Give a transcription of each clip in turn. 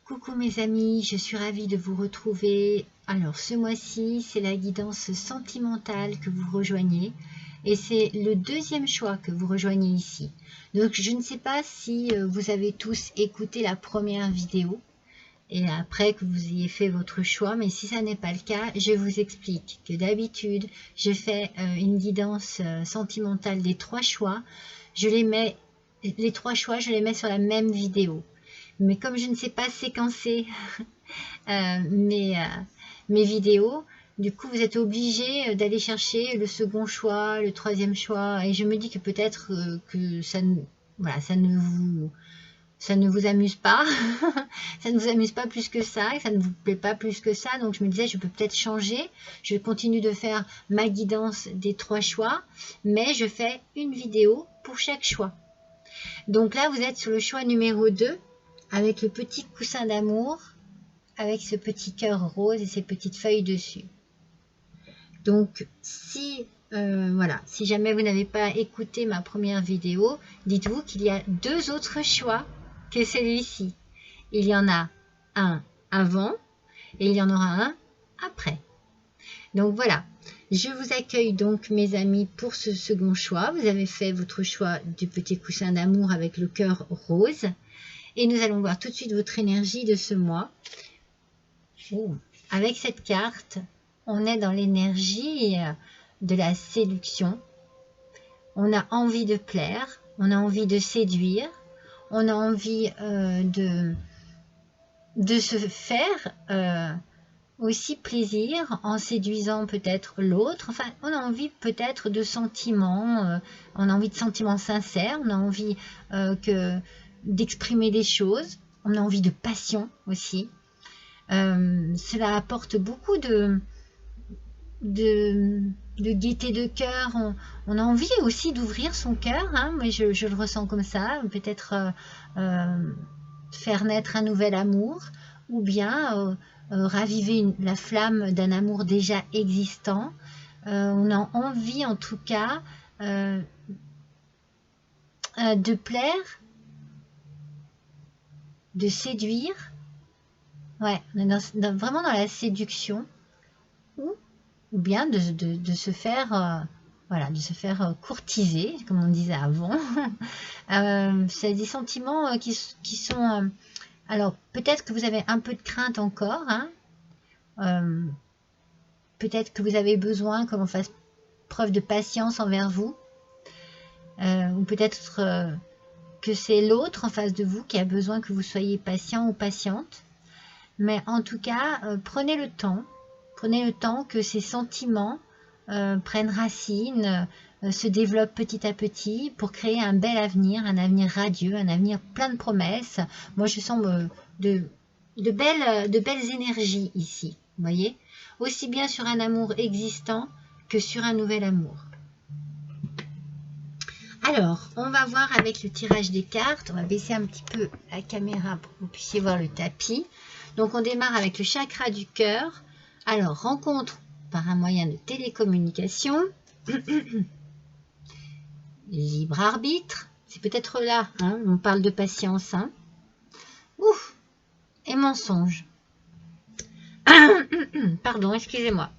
Coucou mes amis, je suis ravie de vous retrouver. Alors ce mois-ci, c'est la guidance sentimentale que vous rejoignez et c'est le deuxième choix que vous rejoignez ici. Donc je ne sais pas si vous avez tous écouté la première vidéo et après que vous ayez fait votre choix, mais si ça n'est pas le cas, je vous explique que d'habitude, je fais une guidance sentimentale des 3 choix. Les 3 choix, je les mets sur la même vidéo. Mais comme je ne sais pas séquencer mes vidéos, du coup vous êtes obligé d'aller chercher le second choix, le troisième choix, et je me dis que peut-être que ça ne vous amuse pas, ça ne vous amuse pas plus que ça, et ça ne vous plaît pas plus que ça, donc je me disais je peux peut-être changer, je continue de faire ma guidance des 3 choix, mais je fais une vidéo pour chaque choix. Donc là vous êtes sur le choix numéro 2, avec le petit coussin d'amour, avec ce petit cœur rose et ces petites feuilles dessus. Donc si jamais vous n'avez pas écouté ma première vidéo, dites-vous qu'il y a 2 autres choix que celui-ci. Il y en a un avant et il y en aura un après. Donc voilà, je vous accueille donc mes amis pour ce second choix. Vous avez fait votre choix du petit coussin d'amour avec le cœur rose. Et nous allons voir tout de suite votre énergie de ce mois. Avec cette carte, on est dans l'énergie de la séduction. On a envie de plaire, on a envie de séduire, on a envie de se faire aussi plaisir en séduisant peut-être l'autre. Enfin, on a envie peut-être de sentiments, on a envie de sentiments sincères, on a envie d'exprimer des choses, on a envie de passion aussi. Cela apporte beaucoup de gaieté de cœur. On a envie aussi d'ouvrir son cœur, hein. Moi je le ressens comme ça, peut-être faire naître un nouvel amour, ou bien raviver la flamme d'un amour déjà existant. On a envie en tout cas de plaire, de séduire. Ouais, on est vraiment dans la séduction, ou bien de se faire de se faire courtiser, comme on disait avant. C'est des sentiments qui sont alors peut-être que vous avez un peu de crainte encore, hein. Peut-être que vous avez besoin qu'on fasse preuve de patience envers vous, ou peut-être que c'est l'autre en face de vous qui a besoin que vous soyez patient ou patiente. Mais en tout cas, prenez le temps que ces sentiments prennent racine, se développent petit à petit pour créer un bel avenir, un avenir radieux, un avenir plein de promesses. Moi, je sens de belles énergies ici, vous voyez, aussi bien sur un amour existant que sur un nouvel amour. Alors, on va voir avec le tirage des cartes. On va baisser un petit peu la caméra pour que vous puissiez voir le tapis. Donc, on démarre avec le chakra du cœur. Alors, rencontre par un moyen de télécommunication. Libre arbitre. C'est peut-être là, hein, on parle de patience. Hein. Ouf. Et mensonge. Pardon, excusez-moi.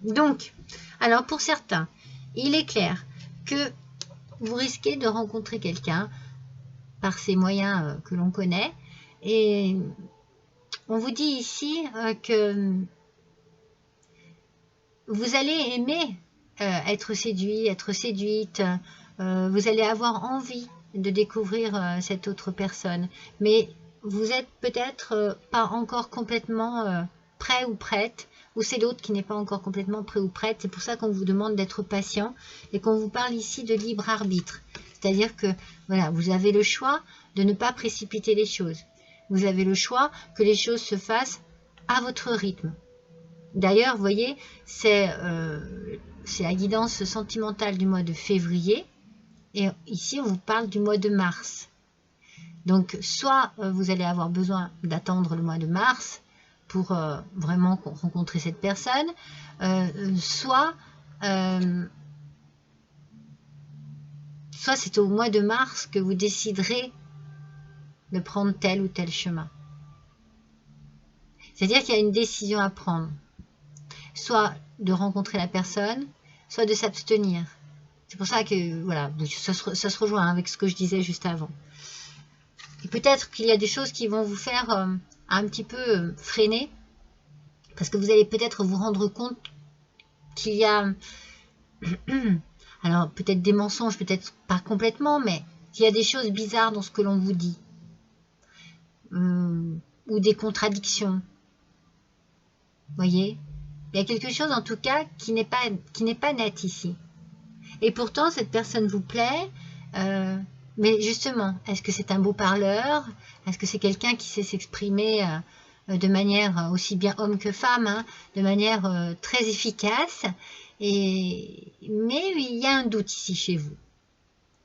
Donc, alors pour certains, il est clair que vous risquez de rencontrer quelqu'un par ces moyens que l'on connaît. Et on vous dit ici que vous allez aimer être séduit, être séduite. Vous allez avoir envie de découvrir cette autre personne. Mais vous êtes peut-être pas encore complètement prêt ou prête, ou c'est l'autre qui n'est pas encore complètement prêt ou prête. C'est pour ça qu'on vous demande d'être patient et qu'on vous parle ici de libre arbitre. C'est-à-dire que voilà, vous avez le choix de ne pas précipiter les choses. Vous avez le choix que les choses se fassent à votre rythme. D'ailleurs, vous voyez, c'est la guidance sentimentale du mois de février. Et ici, on vous parle du mois de mars. Donc, soit vous allez avoir besoin d'attendre le mois de mars pour vraiment rencontrer cette personne, soit c'est au mois de mars que vous déciderez de prendre tel ou tel chemin. C'est-à-dire qu'il y a une décision à prendre. Soit de rencontrer la personne, soit de s'abstenir. C'est pour ça que, voilà, ça se rejoint avec ce que je disais juste avant. Et peut-être qu'il y a des choses qui vont vous faire un petit peu freiner, parce que vous allez peut-être vous rendre compte qu'il y a, alors peut-être des mensonges, peut-être pas complètement, mais qu'il y a des choses bizarres dans ce que l'on vous dit, ou des contradictions. Vous voyez? Il y a quelque chose en tout cas qui n'est pas net ici. Et pourtant, cette personne vous plaît, mais justement, est-ce que c'est un beau parleur? Est-ce que c'est quelqu'un qui sait s'exprimer de manière aussi bien homme que femme, hein, de manière très efficace? Mais il y a un doute ici chez vous.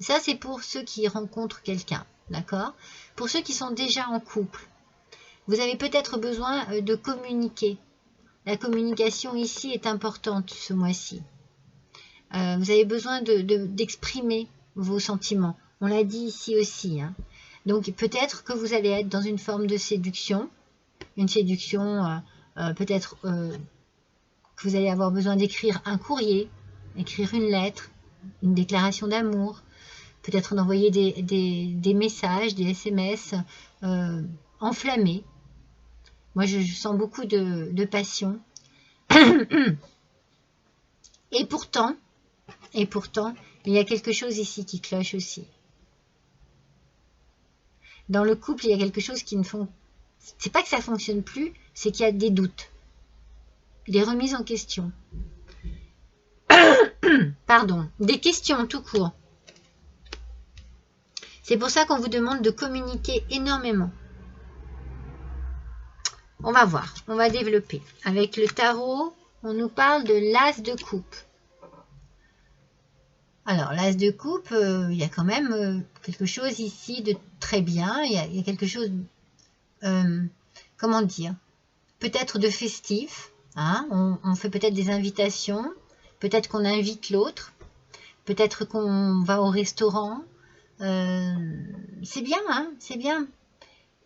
Ça, c'est pour ceux qui rencontrent quelqu'un, d'accord? Pour ceux qui sont déjà en couple, vous avez peut-être besoin de communiquer. La communication ici est importante ce mois-ci. Vous avez besoin d'exprimer vos sentiments. On l'a dit ici aussi. Hein. Donc peut-être que vous allez être dans une forme de séduction. Une séduction, peut-être que vous allez avoir besoin d'écrire un courrier, écrire une lettre, une déclaration d'amour, peut-être d'envoyer des messages, des SMS enflammés. Moi, je sens beaucoup de passion. Et pourtant, il y a quelque chose ici qui cloche aussi. Dans le couple, il y a quelque chose qui ne fonctionne. C'est pas que ça fonctionne plus, c'est qu'il y a des doutes, des remises en question. Pardon, des questions tout court. C'est pour ça qu'on vous demande de communiquer énormément. On va voir, on va développer. Avec le tarot, on nous parle de l'as de coupe. Alors, l'as de coupe, il y a quand même quelque chose ici de très bien. Il y a quelque chose, comment dire, peut-être de festif. Hein, on fait peut-être des invitations. Peut-être qu'on invite l'autre. Peut-être qu'on va au restaurant. C'est bien, hein, c'est bien.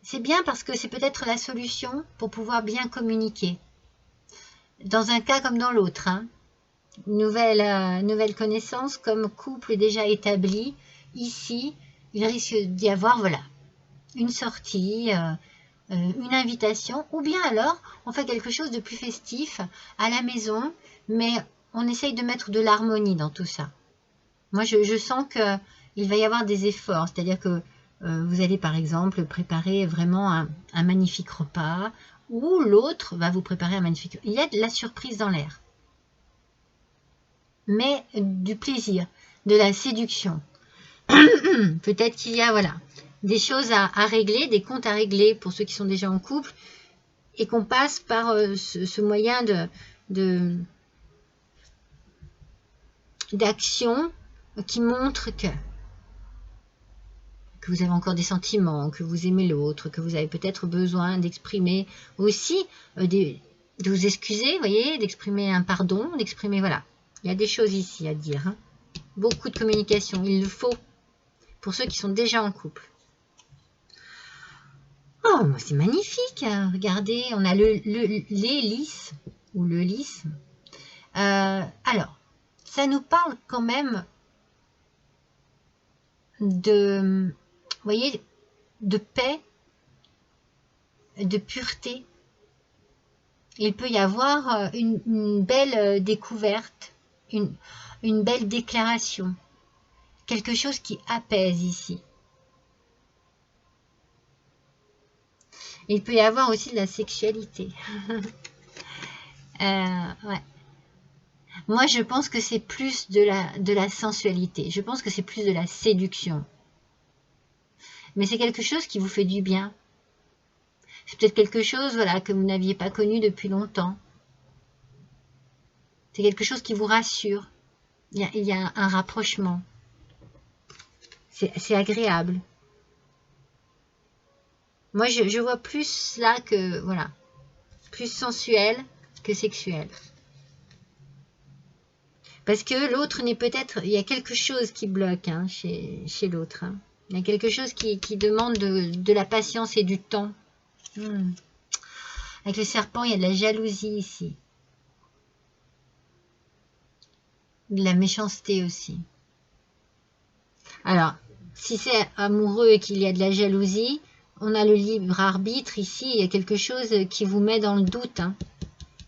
C'est bien parce que c'est peut-être la solution pour pouvoir bien communiquer. Dans un cas comme dans l'autre. Hein. Nouvelle connaissance comme couple déjà établi. Ici, il risque d'y avoir voilà, une sortie, une invitation. Ou bien alors, on fait quelque chose de plus festif à la maison. Mais on essaye de mettre de l'harmonie dans tout ça. Moi, je sens qu'il va y avoir des efforts. C'est-à-dire que vous allez par exemple préparer vraiment un magnifique repas ou l'autre va vous préparer un magnifique... Il y a de la surprise dans l'air. Mais du plaisir, de la séduction. Peut-être qu'il y a voilà, des choses à régler, des comptes à régler pour ceux qui sont déjà en couple et qu'on passe par ce moyen d'action qui montre que vous avez encore des sentiments, que vous aimez l'autre, que vous avez peut-être besoin d'exprimer aussi, de vous excuser, vous voyez, d'exprimer un pardon, d'exprimer, voilà. Il y a des choses ici à dire. Hein. Beaucoup de communication, il le faut, pour ceux qui sont déjà en couple. Oh, c'est magnifique. Hein. Regardez, on a les lys, ou le lys. Alors, ça nous parle quand même de, vous voyez, de paix, de pureté. Il peut y avoir une belle découverte, une belle déclaration, quelque chose qui apaise ici. Il peut y avoir aussi de la sexualité. Ouais. Moi, je pense que c'est plus de la sensualité. Je pense que c'est plus de la séduction. Mais c'est quelque chose qui vous fait du bien. C'est peut-être quelque chose voilà, que vous n'aviez pas connu depuis longtemps. C'est quelque chose qui vous rassure. Il y a un rapprochement. C'est agréable. Moi, je vois plus là que, voilà, plus sensuel que sexuel. Parce que l'autre n'est peut-être, il y a quelque chose qui bloque hein, chez l'autre. Hein. Il y a quelque chose qui demande de la patience et du temps. Avec le serpent, il y a de la jalousie ici. De la méchanceté aussi. Alors, si c'est amoureux et qu'il y a de la jalousie, on a le libre arbitre ici. Il y a quelque chose qui vous met dans le doute. Hein.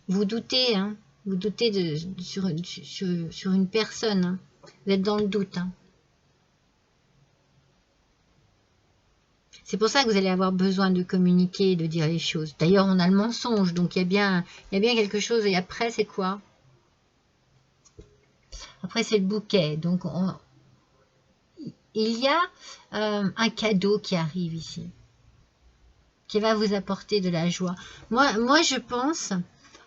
Vous doutez, hein. Vous doutez sur une personne. Hein. Vous êtes dans le doute. Hein. C'est pour ça que vous allez avoir besoin de communiquer, de dire les choses. D'ailleurs, on a le mensonge, donc il y a bien quelque chose. Et après, c'est quoi? Après, c'est le bouquet. Donc, il y a un cadeau qui arrive ici, qui va vous apporter de la joie. Moi, je pense...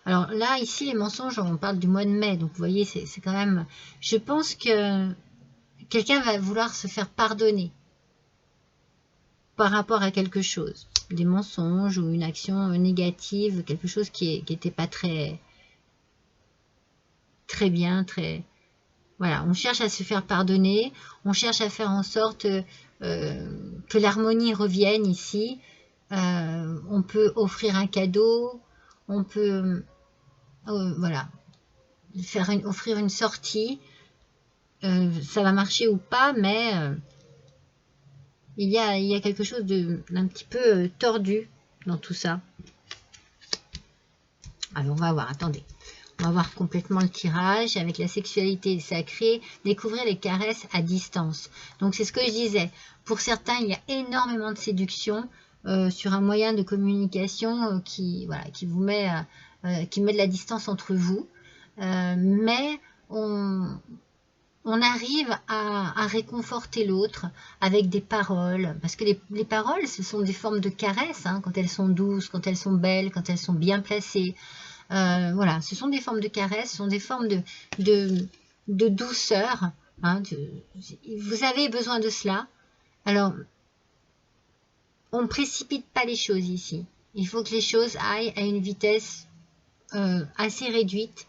Alors là, ici, les mensonges, on parle du mois de mai. Donc, vous voyez, c'est quand même... Je pense que quelqu'un va vouloir se faire pardonner par rapport à quelque chose. Des mensonges ou une action négative, quelque chose qui n'était pas très bien, Voilà, on cherche à se faire pardonner, on cherche à faire en sorte que l'harmonie revienne ici. On peut offrir un cadeau, on peut voilà, offrir une sortie. Ça va marcher ou pas, mais il y a quelque chose d'un petit peu tordu dans tout ça. Alors on va voir, attendez. On va voir complètement le tirage avec la sexualité sacrée, découvrir les caresses à distance. Donc c'est ce que je disais. Pour certains, il y a énormément de séduction sur un moyen de communication qui vous met, qui met de la distance entre vous. Mais on arrive à réconforter l'autre avec des paroles. Parce que les paroles, ce sont des formes de caresses, hein, quand elles sont douces, quand elles sont belles, quand elles sont bien placées. Voilà, ce sont des formes de caresses, ce sont des formes de douceur. Hein, vous avez besoin de cela. Alors, on ne précipite pas les choses ici. Il faut que les choses aillent à une vitesse assez réduite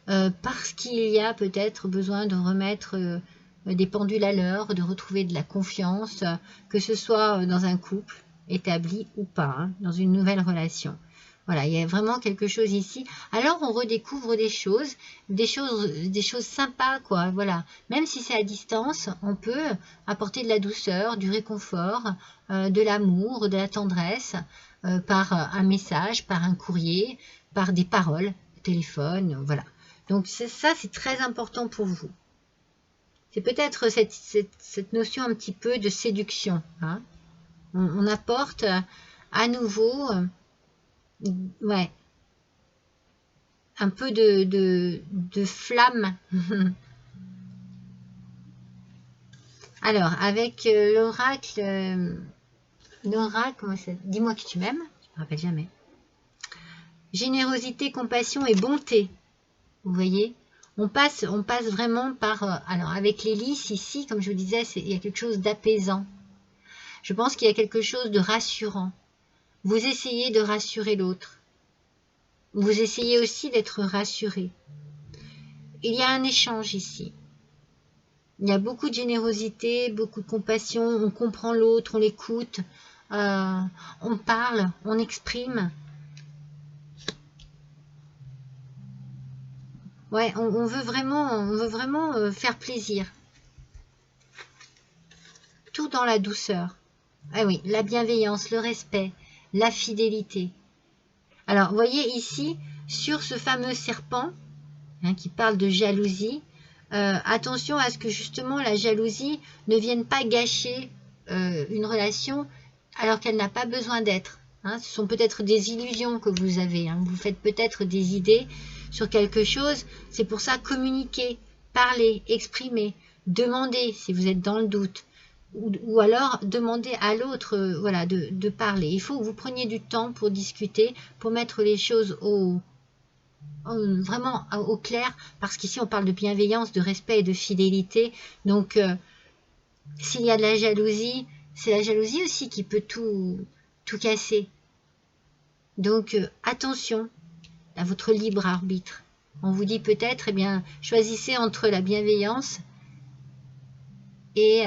parce qu'il y a peut-être besoin de remettre des pendules à l'heure, de retrouver de la confiance, que ce soit dans un couple établi ou pas, hein, dans une nouvelle relation. Voilà, il y a vraiment quelque chose ici. Alors, on redécouvre des choses sympas, quoi. Voilà, même si c'est à distance, on peut apporter de la douceur, du réconfort, de l'amour, de la tendresse, par un message, par un courrier, par des paroles, téléphone, voilà. Donc ça, c'est très important pour vous. C'est peut-être cette notion un petit peu de séduction. Hein. On apporte à nouveau... ouais, un peu de flamme. Alors, avec l'oracle, comment ça? Dis-moi que tu m'aimes, je me rappelle jamais. Générosité, compassion et bonté. Vous voyez, on passe vraiment par... alors, avec les lys ici, comme je vous disais, il y a quelque chose d'apaisant. Je pense qu'il y a quelque chose de rassurant. Vous essayez de rassurer l'autre. Vous essayez aussi d'être rassuré. Il y a un échange ici. Il y a beaucoup de générosité, beaucoup de compassion. On comprend l'autre, on l'écoute. On parle, on exprime. Ouais, on veut vraiment faire plaisir. Tout dans la douceur. Ah oui, la bienveillance, le respect, la fidélité. Alors, vous voyez ici, sur ce fameux serpent, hein, qui parle de jalousie, attention à ce que justement la jalousie ne vienne pas gâcher une relation alors qu'elle n'a pas besoin d'être. Hein. Ce sont peut-être des illusions que vous avez. Hein. Vous faites peut-être des idées sur quelque chose. C'est pour ça communiquer, parler, exprimer, demander si vous êtes dans le doute. Ou alors demander à l'autre voilà, de parler. Il faut que vous preniez du temps pour discuter, pour mettre les choses vraiment au clair, parce qu'ici on parle de bienveillance, de respect et de fidélité. Donc s'il y a de la jalousie, c'est la jalousie aussi qui peut tout casser. Donc attention à votre libre arbitre. On vous dit peut-être, eh bien, choisissez entre la bienveillance et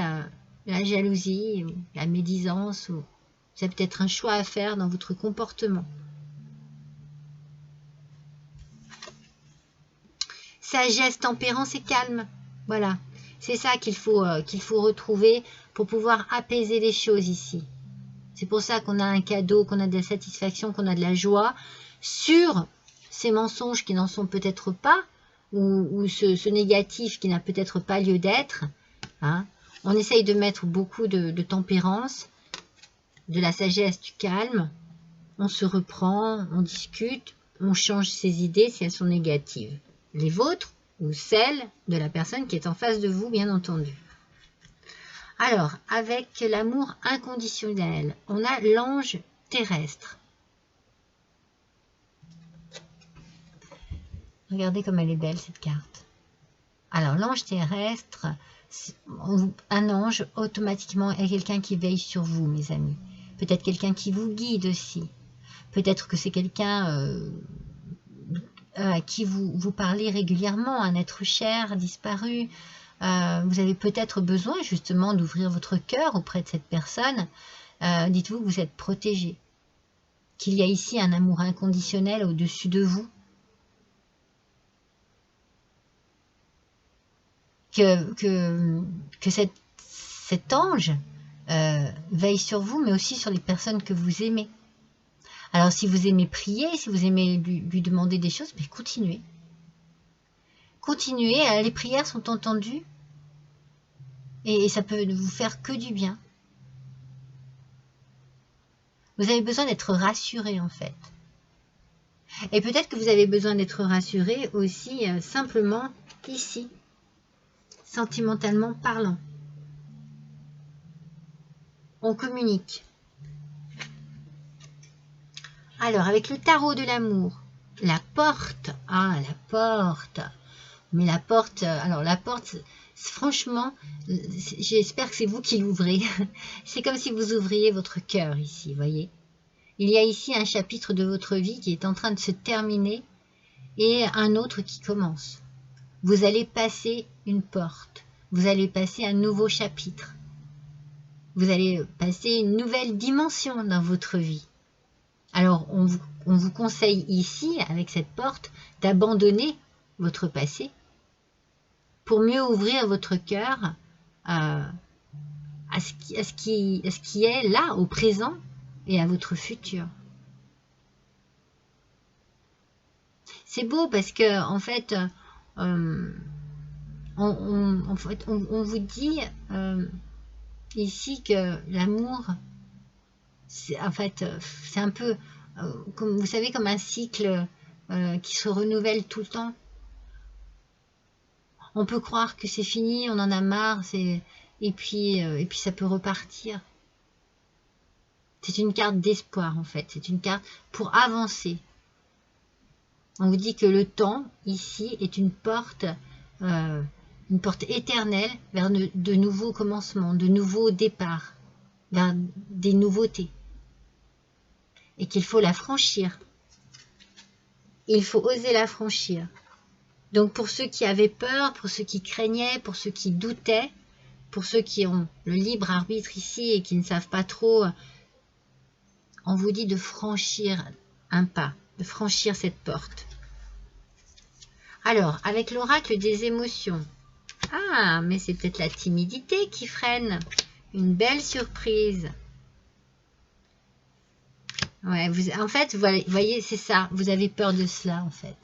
la jalousie, ou la médisance, ou c'est peut-être un choix à faire dans votre comportement. sagesse, tempérance et calme. Voilà, c'est ça qu'il faut retrouver pour pouvoir apaiser les choses ici. C'est pour ça qu'on a un cadeau, qu'on a de la satisfaction, qu'on a de la joie sur ces mensonges qui n'en sont peut-être pas, ou ce négatif qui n'a peut-être pas lieu d'être. Hein. On essaye de mettre beaucoup de tempérance, de la sagesse, du calme. On se reprend, on discute, on change ses idées si elles sont négatives. Les vôtres ou celles de la personne qui est en face de vous, bien entendu. Alors, avec l'amour inconditionnel, on a l'ange terrestre. Regardez comme elle est belle, cette carte. Alors, l'ange terrestre, un ange, automatiquement, est quelqu'un qui veille sur vous, mes amis. Peut-être quelqu'un qui vous guide aussi. Peut-être que c'est quelqu'un à qui vous parlez régulièrement, un être cher, disparu. Vous avez peut-être besoin justement d'ouvrir votre cœur auprès de cette personne. Dites-vous que vous êtes protégé. Qu'il y a ici un amour inconditionnel au-dessus de vous. Que cet ange veille sur vous, mais aussi sur les personnes que vous aimez. Alors, si vous aimez prier, si vous aimez lui demander des choses, mais continuez. Continuez, les prières sont entendues et ça peut ne vous faire que du bien. Vous avez besoin d'être rassuré, en fait. Et peut-être que vous avez besoin d'être rassuré aussi simplement ici, sentimentalement parlant. On communique. Alors, avec le tarot de l'amour, la porte. Ah, la porte. Mais la porte, alors la porte, franchement, j'espère que c'est vous qui l'ouvrez. C'est comme si vous ouvriez votre cœur ici, voyez. Il y a ici un chapitre de votre vie qui est en train de se terminer et un autre qui commence. Vous allez passer une porte. Vous allez passer un nouveau chapitre. Vous allez passer une nouvelle dimension dans votre vie. Alors, on vous conseille ici, avec cette porte, d'abandonner votre passé pour mieux ouvrir votre cœur à ce qui est là, au présent, et à votre futur. C'est beau parce que, en fait, on vous dit ici que l'amour, c'est un peu, comme vous savez, comme un cycle qui se renouvelle tout le temps. On peut croire que c'est fini, on en a marre, et puis ça peut repartir. C'est une carte d'espoir, en fait. C'est une carte pour avancer. On vous dit que le temps, ici, est une porte éternelle vers de nouveaux commencements, de nouveaux départs, vers des nouveautés. Et qu'il faut la franchir. Il faut oser la franchir. Donc pour ceux qui avaient peur, pour ceux qui craignaient, pour ceux qui doutaient, pour ceux qui ont le libre arbitre ici et qui ne savent pas trop, on vous dit de franchir un pas, de franchir cette porte. Alors, avec l'oracle des émotions. Ah, mais c'est peut-être la timidité qui freine. Une belle surprise. Ouais, en fait, vous voyez, c'est ça. Vous avez peur de cela, en fait.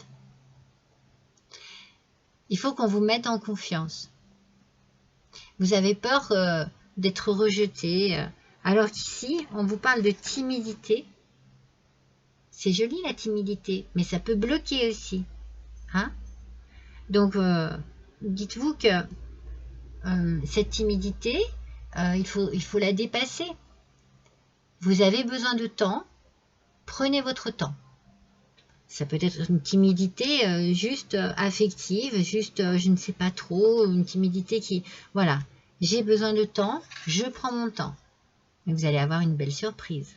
Il faut qu'on vous mette en confiance. Vous avez peur d'être rejeté. Alors qu'ici, on vous parle de timidité. C'est joli la timidité, mais ça peut bloquer aussi. Hein? Donc, dites-vous que cette timidité, il faut la dépasser. Vous avez besoin de temps. Prenez votre temps. Ça peut être une timidité juste affective, juste je ne sais pas trop, une timidité qui... Voilà, j'ai besoin de temps, je prends mon temps. Mais vous allez avoir une belle surprise.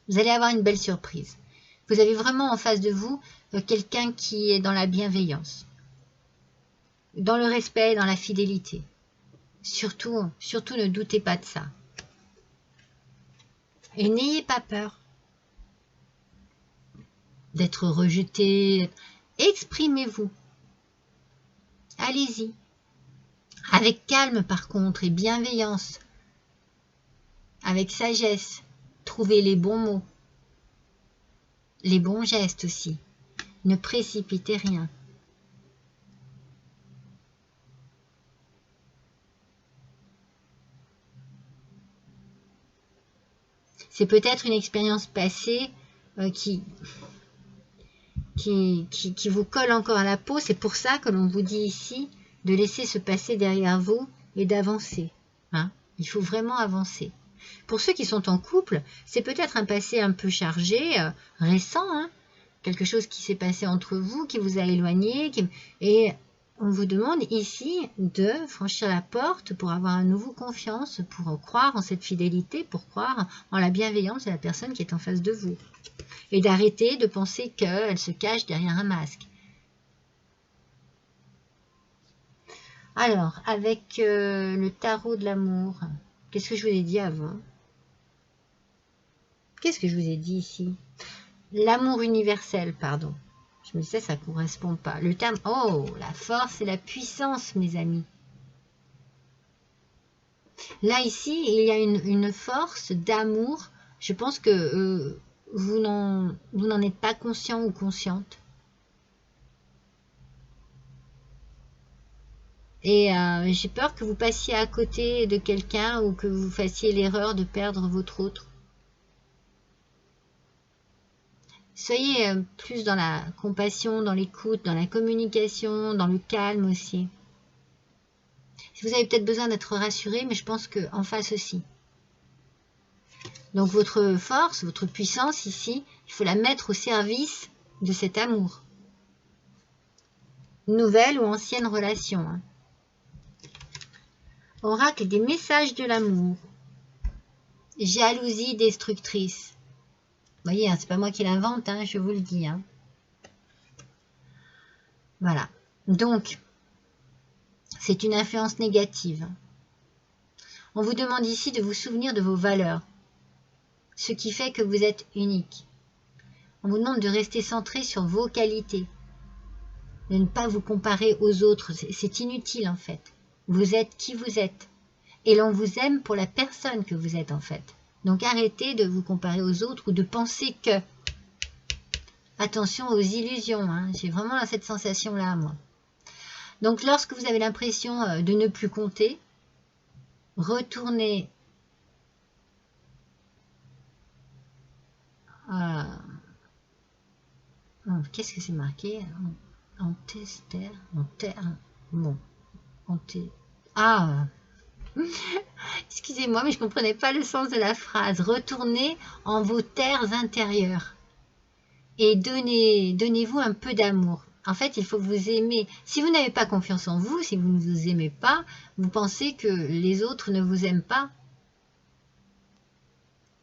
Vous allez avoir une belle surprise. Vous avez vraiment en face de vous quelqu'un qui est dans la bienveillance, dans le respect, dans la fidélité. Surtout ne doutez pas de ça. Et n'ayez pas peur d'être rejeté. Exprimez-vous. Allez-y. Avec calme par contre et bienveillance. Avec sagesse. Trouvez les bons mots. Les bons gestes aussi. Ne précipitez rien. C'est peut-être une expérience passée qui vous colle encore à la peau. C'est pour ça que l'on vous dit ici de laisser ce passé derrière vous et d'avancer. Hein? Il faut vraiment avancer. Pour ceux qui sont en couple, c'est peut-être un passé un peu chargé, récent, hein? Quelque chose qui s'est passé entre vous, qui vous a éloigné, et on vous demande ici de franchir la porte pour avoir à nouveau confiance, pour croire en cette fidélité, pour croire en la bienveillance de la personne qui est en face de vous. Et d'arrêter de penser qu'elle se cache derrière un masque. Alors, avec le tarot de l'amour, qu'est-ce que je vous ai dit avant? Qu'est-ce que je vous ai dit ici? L'amour universel, pardon. Je me disais, ça ne correspond pas. Le terme, oh, la force et la puissance, mes amis. Là, ici, il y a une force d'amour. Je pense que vous n'en êtes pas conscient ou consciente. Et j'ai peur que vous passiez à côté de quelqu'un ou que vous fassiez l'erreur de perdre votre autre. Soyez plus dans la compassion, dans l'écoute, dans la communication, dans le calme aussi. Vous avez peut-être besoin d'être rassuré, mais je pense qu'en face aussi. Donc votre force, votre puissance ici, il faut la mettre au service de cet amour. Nouvelle ou ancienne relation. Hein. Oracle des messages de l'amour. Jalousie destructrice. Vous voyez, hein, c'est pas moi qui l'invente, hein, je vous le dis. Hein. Voilà. Donc, c'est une influence négative. On vous demande ici de vous souvenir de vos valeurs, ce qui fait que vous êtes unique. On vous demande de rester centré sur vos qualités, de ne pas vous comparer aux autres. C'est inutile en fait. Vous êtes qui vous êtes. Et l'on vous aime pour la personne que vous êtes en fait. Donc arrêtez de vous comparer aux autres ou de penser que... Attention aux illusions, hein. J'ai vraiment cette sensation-là, moi. Donc lorsque vous avez l'impression de ne plus compter, retournez qu'est-ce que c'est marqué? En tester, en terre. Bon. Ah excusez-moi, mais je ne comprenais pas le sens de la phrase. Retournez en vos terres intérieures et donnez-vous un peu d'amour. En fait, il faut vous aimer. Si vous n'avez pas confiance en vous, si vous ne vous aimez pas, vous pensez que les autres ne vous aiment pas.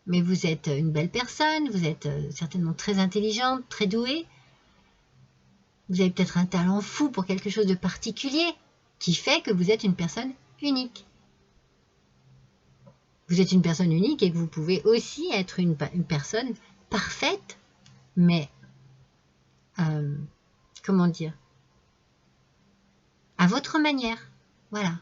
Mais vous êtes une belle personne, vous êtes certainement très intelligente, très douée. Vous avez peut-être un talent fou pour quelque chose de particulier qui fait que vous êtes une personne unique. Vous êtes une personne unique et que vous pouvez aussi être une personne parfaite, mais comment dire, à votre manière. Voilà.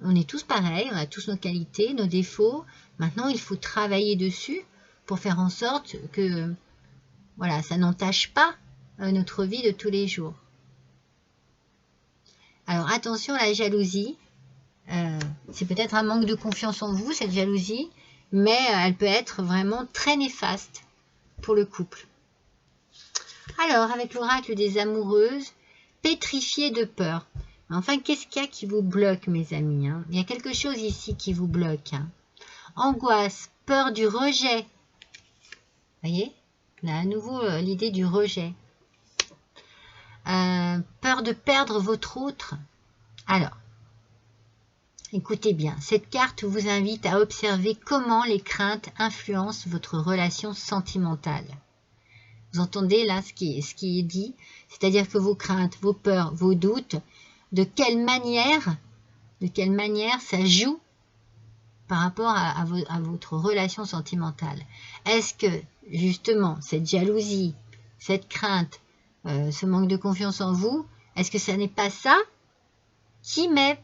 On est tous pareils, on a tous nos qualités, nos défauts. Maintenant, il faut travailler dessus pour faire en sorte que voilà, ça n'entache pas notre vie de tous les jours. Alors attention à la jalousie. C'est peut-être un manque de confiance en vous, cette jalousie, mais elle peut être vraiment très néfaste pour le couple. Alors, avec l'oracle des amoureuses, pétrifiées de peur. Enfin, qu'est-ce qu'il y a qui vous bloque, mes amis, hein? Il y a quelque chose ici qui vous bloque. Hein. Angoisse, peur du rejet. Vous voyez? On a à nouveau l'idée du rejet. Peur de perdre votre autre. Alors, écoutez bien, cette carte vous invite à observer comment les craintes influencent votre relation sentimentale. Vous entendez là ce qui est dit? C'est-à-dire que vos craintes, vos peurs, vos doutes, de quelle manière ça joue par rapport à votre relation sentimentale? Est-ce que justement cette jalousie, cette crainte, ce manque de confiance en vous, est-ce que ça n'est pas ça qui met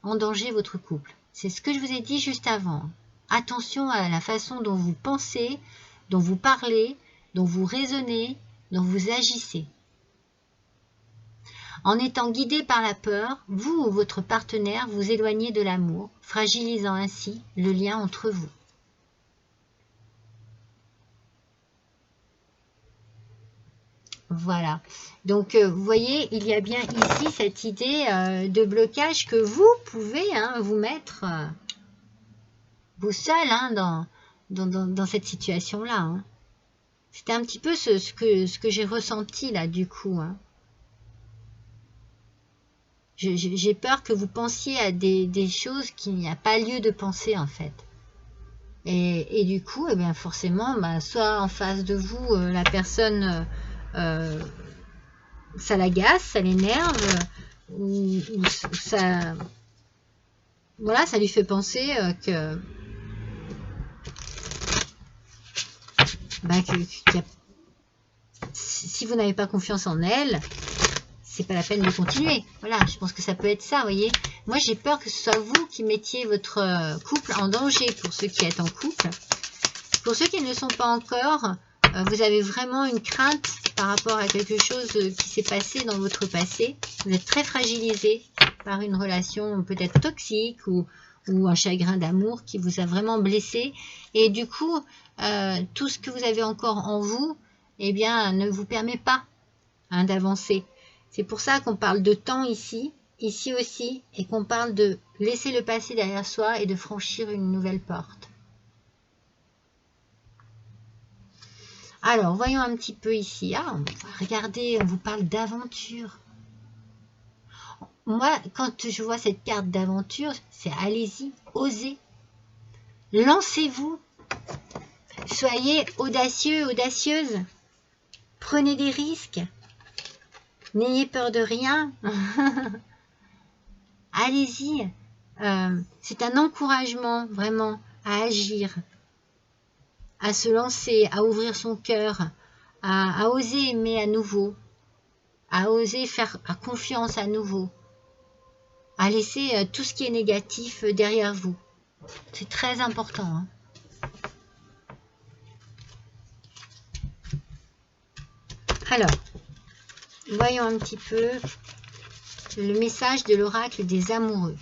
en danger votre couple? C'est ce que je vous ai dit juste avant. Attention à la façon dont vous pensez, dont vous parlez, dont vous raisonnez, dont vous agissez. En étant guidé par la peur, vous ou votre partenaire vous éloignez de l'amour, fragilisant ainsi le lien entre vous. Voilà. Donc, vous voyez, il y a bien ici cette idée de blocage que vous pouvez vous mettre, vous seul, dans cette situation-là. Hein. C'était un petit peu ce que j'ai ressenti là, du coup. Hein. J'ai peur que vous pensiez à des choses qu'il n'y a pas lieu de penser, en fait. Et du coup, eh bien, forcément, soit en face de vous, la personne... ça l'agace, ça l'énerve, ou ça, voilà, ça lui fait penser que, si vous n'avez pas confiance en elle, c'est pas la peine de continuer. Voilà, je pense que ça peut être ça, vous voyez. Moi, j'ai peur que ce soit vous qui mettiez votre couple en danger pour ceux qui êtes en couple. Pour ceux qui ne le sont pas encore, vous avez vraiment une crainte par rapport à quelque chose qui s'est passé dans votre passé. Vous êtes très fragilisé par une relation peut-être toxique ou un chagrin d'amour qui vous a vraiment blessé. Et du coup, tout ce que vous avez encore en vous, eh bien, ne vous permet pas d'avancer. C'est pour ça qu'on parle de temps ici aussi, et qu'on parle de laisser le passé derrière soi et de franchir une nouvelle porte. Alors, voyons un petit peu ici. Regardez, on vous parle d'aventure. Moi, quand je vois cette carte d'aventure, c'est allez-y, osez. Lancez-vous. Soyez audacieux, audacieuse. Prenez des risques. N'ayez peur de rien. Allez-y. C'est un encouragement, vraiment, à agir, à se lancer, à ouvrir son cœur, à oser aimer à nouveau, à oser faire confiance à nouveau, à laisser tout ce qui est négatif derrière vous. C'est très important. Hein. Alors, voyons un petit peu le message de l'oracle des amoureux.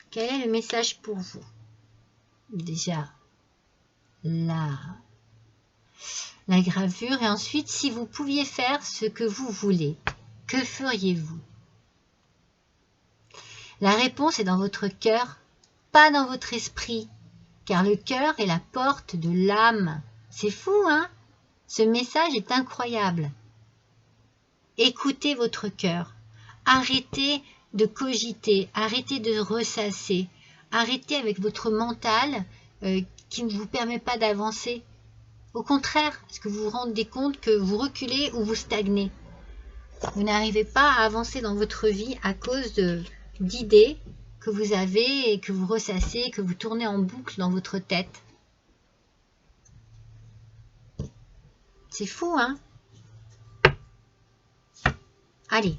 Quel est le message pour vous? Déjà, la gravure. Et ensuite, si vous pouviez faire ce que vous voulez, que feriez-vous? La réponse est dans votre cœur, pas dans votre esprit, car le cœur est la porte de l'âme. C'est fou, hein? Ce message est incroyable. Écoutez votre cœur. Arrêtez de cogiter, arrêtez de ressasser, arrêtez avec votre mental qui ne vous permet pas d'avancer. Au contraire, est-ce que vous vous rendez compte que vous reculez ou vous stagnez? Vous n'arrivez pas à avancer dans votre vie à cause d'idées que vous avez et que vous ressassez, que vous tournez en boucle dans votre tête. C'est fou, hein? Allez,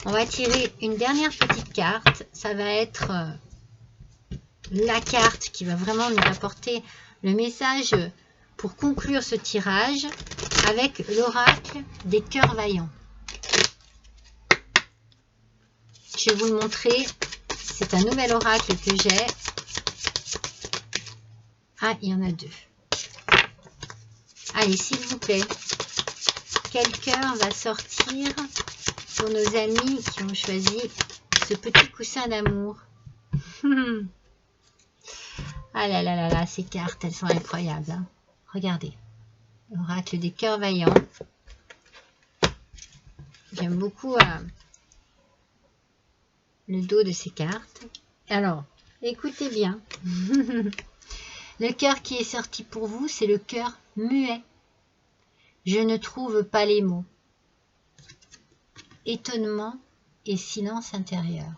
on va tirer une dernière petite carte. Ça va être la carte qui va vraiment nous apporter le message pour conclure ce tirage avec l'oracle des cœurs vaillants. Je vais vous le montrer. C'est un nouvel oracle que j'ai. Ah, il y en a deux. Allez, s'il vous plaît, quel cœur va sortir pour nos amis qui ont choisi ce petit coussin d'amour? Ah là là là là, ces cartes, elles sont incroyables. Hein. Regardez, l'oracle des cœurs vaillants. J'aime beaucoup le dos de ces cartes. Alors, écoutez bien. Le cœur qui est sorti pour vous, c'est le cœur muet. Je ne trouve pas les mots. Étonnement et silence intérieur.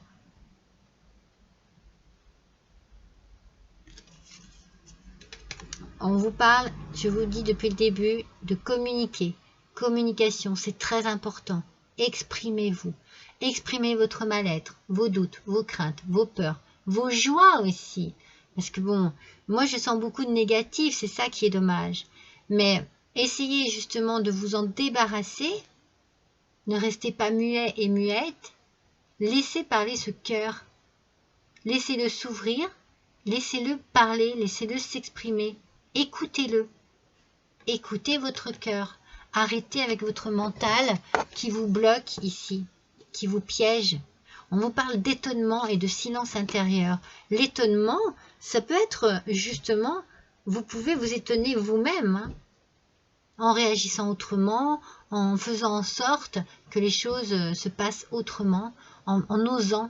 On vous parle, je vous dis depuis le début, de communiquer. Communication, c'est très important. Exprimez-vous. Exprimez votre mal-être, vos doutes, vos craintes, vos peurs, vos joies aussi. Parce que bon, moi je sens beaucoup de négatif, c'est ça qui est dommage. Mais essayez justement de vous en débarrasser. Ne restez pas muet et muette. Laissez parler ce cœur. Laissez-le s'ouvrir. Laissez-le parler. Laissez-le s'exprimer. Écoutez-le. Écoutez votre cœur. Arrêtez avec votre mental qui vous bloque ici, qui vous piège. On vous parle d'étonnement et de silence intérieur. L'étonnement, ça peut être justement, vous pouvez vous étonner vous-même, hein, en réagissant autrement, en faisant en sorte que les choses se passent autrement, en osant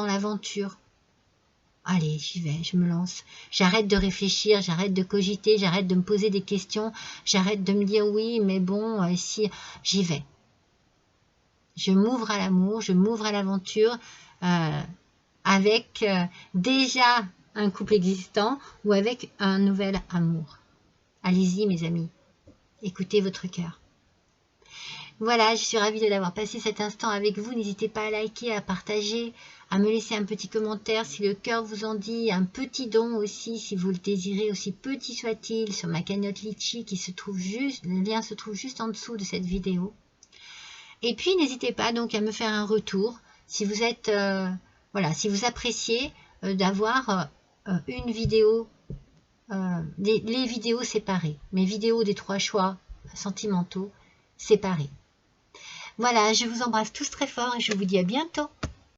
l'aventure. Allez, j'y vais, je me lance. J'arrête de réfléchir, j'arrête de cogiter, j'arrête de me poser des questions, j'arrête de me dire oui, mais bon, si, j'y vais. Je m'ouvre à l'amour, je m'ouvre à l'aventure avec déjà un couple existant ou avec un nouvel amour. Allez-y, mes amis. Écoutez votre cœur. Voilà, je suis ravie de l'avoir passé cet instant avec vous. N'hésitez pas à liker, à partager, à me laisser un petit commentaire si le cœur vous en dit, un petit don aussi si vous le désirez, aussi petit soit-il, sur ma cagnotte Litchi qui se trouve juste, le lien se trouve juste en dessous de cette vidéo. Et puis n'hésitez pas donc à me faire un retour si vous êtes, voilà, si vous appréciez d'avoir une vidéo, les vidéos séparées, mes vidéos des 3 choix sentimentaux séparés. Voilà, je vous embrasse tous très fort et je vous dis à bientôt.